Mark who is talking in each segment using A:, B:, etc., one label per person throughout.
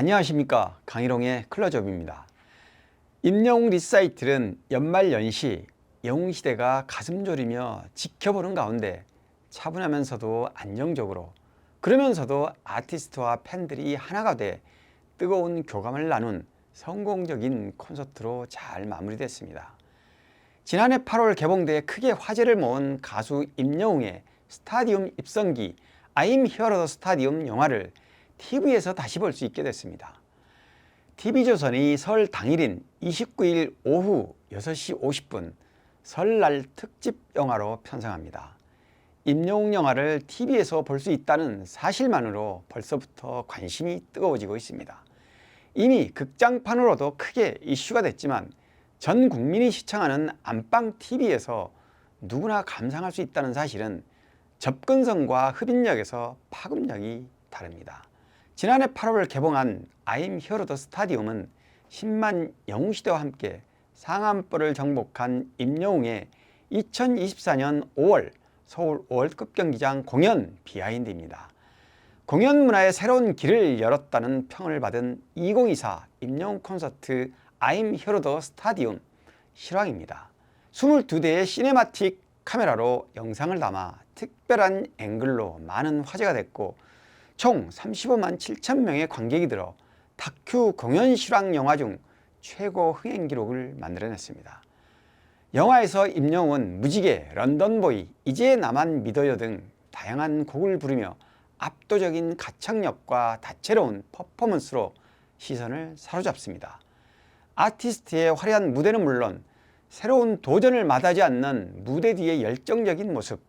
A: 안녕하십니까, 강희롱의 클로즈업입니다. 임영웅 리사이틀은 연말연시 영웅시대가 가슴 졸이며 지켜보는 가운데 차분하면서도 안정적으로, 그러면서도 아티스트와 팬들이 하나가 돼 뜨거운 교감을 나눈 성공적인 콘서트로 잘 마무리됐습니다. 지난해 8월 개봉돼 크게 화제를 모은 가수 임영웅의 스타디움 입성기 I'm Here the Stadium 영화를 TV에서 다시 볼 수 있게 됐습니다. TV조선이 설 당일인 29일 오후 6시 50분 설날 특집 영화로 편성합니다. 임영웅 영화를 TV에서 볼 수 있다는 사실만으로 벌써부터 관심이 뜨거워지고 있습니다. 이미 극장판으로도 크게 이슈가 됐지만 전 국민이 시청하는 안방 TV에서 누구나 감상할 수 있다는 사실은 접근성과 흡인력에서 파급력이 다릅니다. 지난해 8월 개봉한 I'm Here the Stadium은 10만 영웅시대와 함께 상암벌을 정복한 임영웅의 2024년 5월 서울 월드컵 경기장 공연 비하인드입니다. 공연 문화의 새로운 길을 열었다는 평을 받은 2024 임영웅 콘서트 I'm Here the Stadium 실황입니다. 22대의 시네마틱 카메라로 영상을 담아 특별한 앵글로 많은 화제가 됐고 총 35만 7천 명의 관객이 들어 다큐 공연 실황 영화 중 최고 흥행 기록을 만들어냈습니다. 영화에서 임영웅은 무지개, 런던보이, 이제 나만 믿어요 등 다양한 곡을 부르며 압도적인 가창력과 다채로운 퍼포먼스로 시선을 사로잡습니다. 아티스트의 화려한 무대는 물론 새로운 도전을 마다하지 않는 무대 뒤의 열정적인 모습,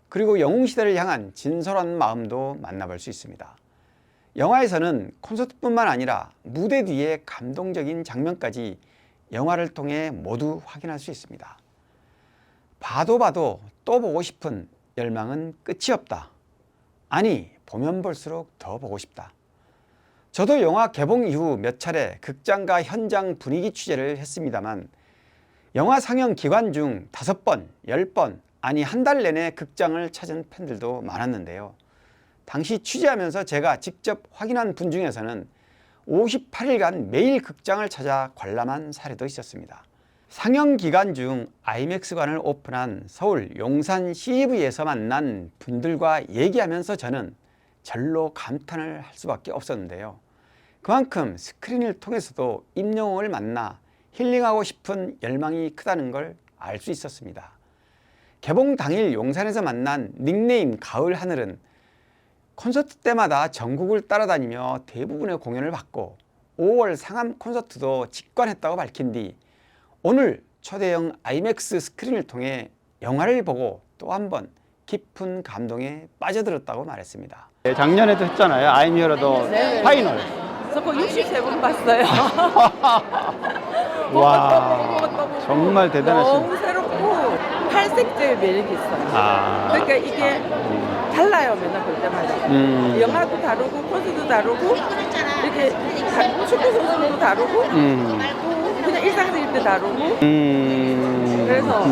A: 그리고 영웅시대를 향한 진솔한 마음도 만나볼 수 있습니다. 영화에서는 콘서트뿐만 아니라 무대 뒤의 감동적인 장면까지 영화를 통해 모두 확인할 수 있습니다. 봐도 봐도 또 보고 싶은 열망은 끝이 없다. 아니, 보면 볼수록 더 보고 싶다. 저도 영화 개봉 이후 몇 차례 극장과 현장 분위기 취재를 했습니다만 영화 상영 기간 중 5번, 10번, 아니 한 달 내내 극장을 찾은 팬들도 많았는데요. 당시 취재하면서 제가 직접 확인한 분 중에서는 58일간 매일 극장을 찾아 관람한 사례도 있었습니다. 상영 기간 중 아이맥스관을 오픈한 서울 용산 CGV에서 만난 분들과 얘기하면서 저는 절로 감탄을 할 수밖에 없었는데요. 그만큼 스크린을 통해서도 임영웅을 만나 힐링하고 싶은 열망이 크다는 걸 알 수 있었습니다. 개봉 당일 용산에서 만난 닉네임 가을 하늘은 콘서트 때마다 전국을 따라다니며 대부분의 공연을 봤고 5월 상암 콘서트도 직관했다고 밝힌 뒤 오늘 초대형 아이맥스 스크린을 통해 영화를 보고 또 한 번 깊은 감동에 빠져들었다고 말했습니다. 작년에도 했잖아요. I'm Here the 파이널.
B: 저 그거 63번 봤어요.
A: 와, 정말 대단하신.
B: 너무 새롭고 탈색제의 매력이 있어요. 그러니까 이게 달라요. 맨날 볼 때마다. 영화도 다르고 콘서트도 다르고 이렇게 축구 선수도 다르고 그냥 일상적일 때 다르고 그래서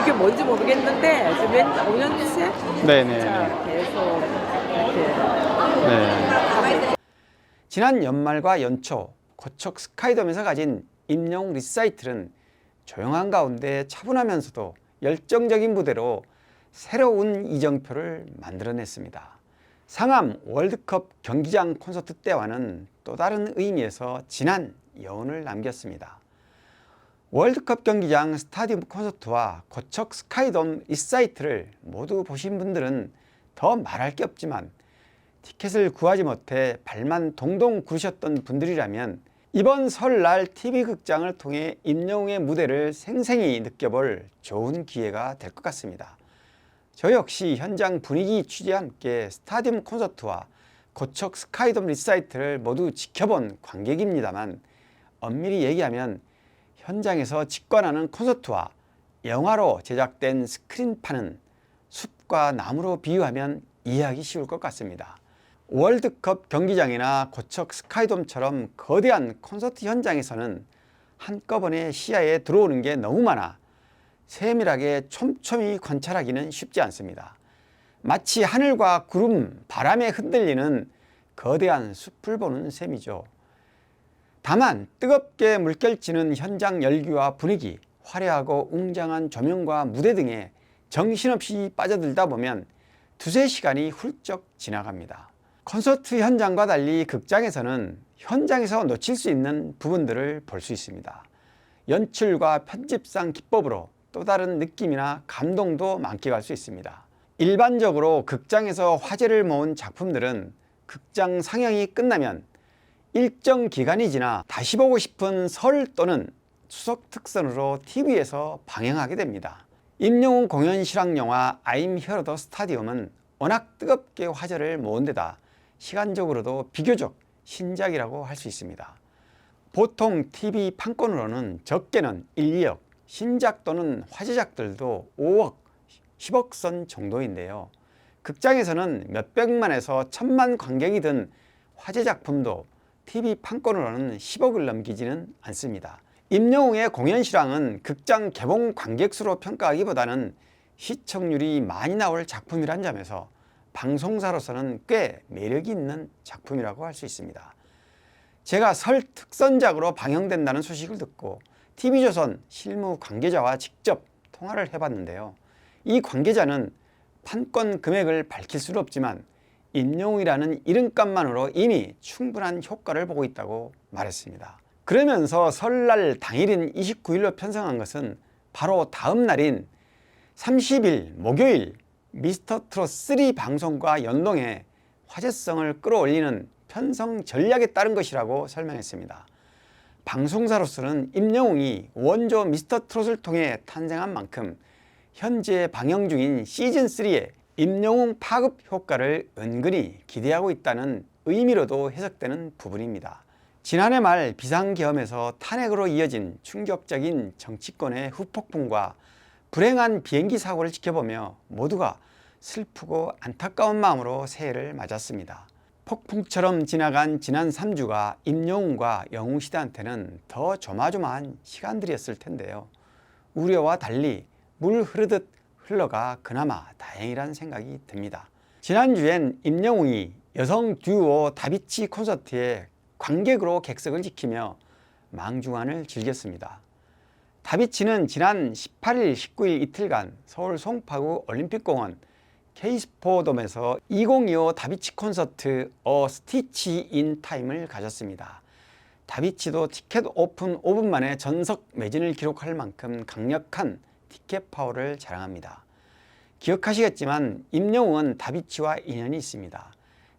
B: 이게 뭔지 모르겠는데 지금 5년째
A: 네네.
B: 계속 이렇게
A: 네. 지난 연말과 연초 고척 스카이돔에서 가진 임영웅 리사이틀은 조용한 가운데 차분하면서도 열정적인 무대로 새로운 이정표를 만들어냈습니다. 상암 월드컵 경기장 콘서트 때와는 또 다른 의미에서 진한 여운을 남겼습니다. 월드컵 경기장 스타디움 콘서트와 고척 스카이돔 리사이틀을 모두 보신 분들은 더 말할 게 없지만 티켓을 구하지 못해 발만 동동 구르셨던 분들이라면 이번 설날 TV극장을 통해 임영웅의 무대를 생생히 느껴볼 좋은 기회가 될 것 같습니다. 저 역시 현장 분위기 취재와 함께 스타디움 콘서트와 고척 스카이돔 리사이틀을 모두 지켜본 관객입니다만 엄밀히 얘기하면 현장에서 직관하는 콘서트와 영화로 제작된 스크린판은 숲과 나무로 비유하면 이해하기 쉬울 것 같습니다. 월드컵 경기장이나 고척 스카이돔처럼 거대한 콘서트 현장에서는 한꺼번에 시야에 들어오는 게 너무 많아 세밀하게 촘촘히 관찰하기는 쉽지 않습니다. 마치 하늘과 구름, 바람에 흔들리는 거대한 숲을 보는 셈이죠. 다만 뜨겁게 물결치는 현장 열기와 분위기, 화려하고 웅장한 조명과 무대 등에 정신없이 빠져들다 보면 두세 시간이 훌쩍 지나갑니다. 콘서트 현장과 달리 극장에서는 현장에서 놓칠 수 있는 부분들을 볼 수 있습니다. 연출과 편집상 기법으로 또 다른 느낌이나 감동도 만끽할 수 있습니다. 일반적으로 극장에서 화제를 모은 작품들은 극장 상영이 끝나면 일정 기간이 지나 다시 보고 싶은 설 또는 추석 특선으로 TV에서 방영하게 됩니다. 임영웅 공연 실황 영화 I'm Here the Stadium은 워낙 뜨겁게 화제를 모은 데다 시간적으로도 비교적 신작이라고 할 수 있습니다. 보통 TV 판권으로는 적게는 1, 2억, 신작 또는 화제작들도 5억, 10억 선 정도인데요. 극장에서는 몇백만에서 천만 관객이 든 화제 작품도 TV 판권으로는 10억을 넘기지는 않습니다. 임영웅의 공연 실황은 극장 개봉 관객 수로 평가하기보다는 시청률이 많이 나올 작품이란 점에서 방송사로서는 꽤 매력이 있는 작품이라고 할 수 있습니다. 제가 설 특선작으로 방영된다는 소식을 듣고 TV조선 실무 관계자와 직접 통화를 해봤는데요. 이 관계자는 판권 금액을 밝힐 수는 없지만 임영웅이라는 이름값만으로 이미 충분한 효과를 보고 있다고 말했습니다. 그러면서 설날 당일인 29일로 편성한 것은 바로 다음 날인 30일 목요일 미스터트롯 3 방송과 연동해 화제성을 끌어올리는 편성 전략에 따른 것이라고 설명했습니다. 방송사로서는 임영웅이 원조 미스터트롯을 통해 탄생한 만큼 현재 방영 중인 시즌3의 임영웅 파급 효과를 은근히 기대하고 있다는 의미로도 해석되는 부분입니다. 지난해 말 비상계엄에서 탄핵으로 이어진 충격적인 정치권의 후폭풍과 불행한 비행기 사고를 지켜보며 모두가 슬프고 안타까운 마음으로 새해를 맞았습니다. 폭풍처럼 지나간 지난 3주가 임영웅과 영웅시대한테는 더 조마조마한 시간들이었을 텐데요. 우려와 달리 물 흐르듯 흘러가 그나마 다행이란 생각이 듭니다. 지난주엔 임영웅이 여성 듀오 다비치 콘서트에 관객으로 객석을 지키며 망중환을 즐겼습니다. 다비치는 지난 18일, 19일 이틀간 서울 송파구 올림픽공원 K스포돔에서 2025 다비치 콘서트 어 스티치 인 타임을 가졌습니다. 다비치도 티켓 오픈 5분 만에 전석 매진을 기록할 만큼 강력한 티켓 파워를 자랑합니다. 기억하시겠지만 임영웅은 다비치와 인연이 있습니다.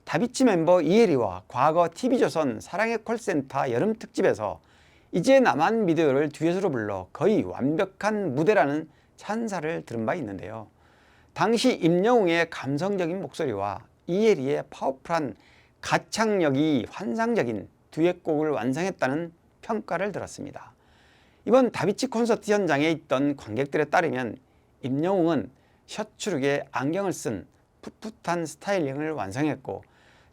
A: 다비치 멤버 이혜리와 과거 TV조선 사랑의 콜센터 여름 특집에서 이제 나만 믿어요를 듀엣으로 불러 거의 완벽한 무대라는 찬사를 들은 바 있는데요. 당시 임영웅의 감성적인 목소리와 이혜리의 파워풀한 가창력이 환상적인 듀엣곡을 완성했다는 평가를 들었습니다. 이번 다비치 콘서트 현장에 있던 관객들에 따르면 임영웅은 셔츠룩에 안경을 쓴 풋풋한 스타일링을 완성했고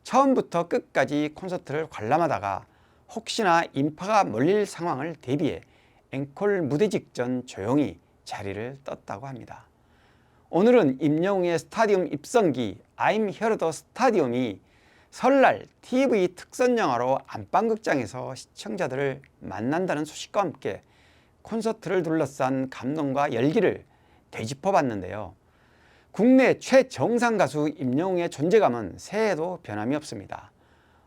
A: 처음부터 끝까지 콘서트를 관람하다가 혹시나 인파가 몰릴 상황을 대비해 앵콜 무대 직전 조용히 자리를 떴다고 합니다. 오늘은 임영웅의 스타디움 입성기 I'm Here the Stadium이 설날 TV 특선 영화로 안방극장에서 시청자들을 만난다는 소식과 함께 콘서트를 둘러싼 감동과 열기를 되짚어봤는데요. 국내 최정상 가수 임영웅의 존재감은 새해에도 변함이 없습니다.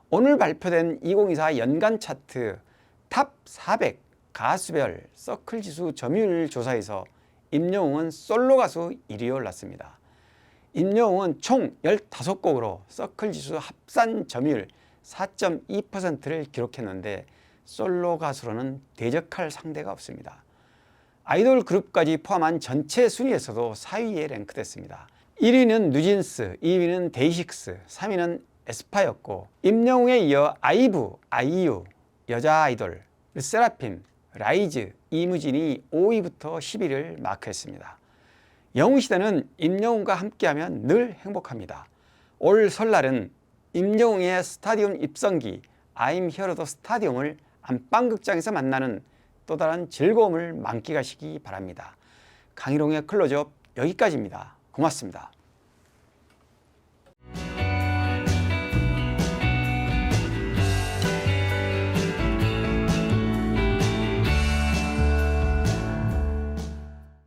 A: 오늘 발표된 2024 연간 차트 탑 400 가수별 서클 지수 점유율 조사에서 임영웅은 솔로 가수 1위에 올랐습니다. 임영웅은 총 15곡으로 서클 지수 합산 점유율 4.2%를 기록했는데 솔로 가수로는 대적할 상대가 없습니다. 아이돌 그룹까지 포함한 전체 순위에서도 4위에 랭크됐습니다. 1위는 뉴진스, 2위는 데이식스, 3위는 에스파였고 임영웅에 이어 아이브, 아이유, 여자 아이돌, 르세라핌, 라이즈, 이무진이 5위부터 10위를 마크했습니다. 영웅시대는 임영웅과 함께하면 늘 행복합니다. 올 설날은 임영웅의 스타디움 입성기 I'm Here the Stadium을 안방극장에서 만나는 또 다른 즐거움을 만끽하시기 바랍니다. 강희롱의 클로즈업 여기까지입니다. 고맙습니다.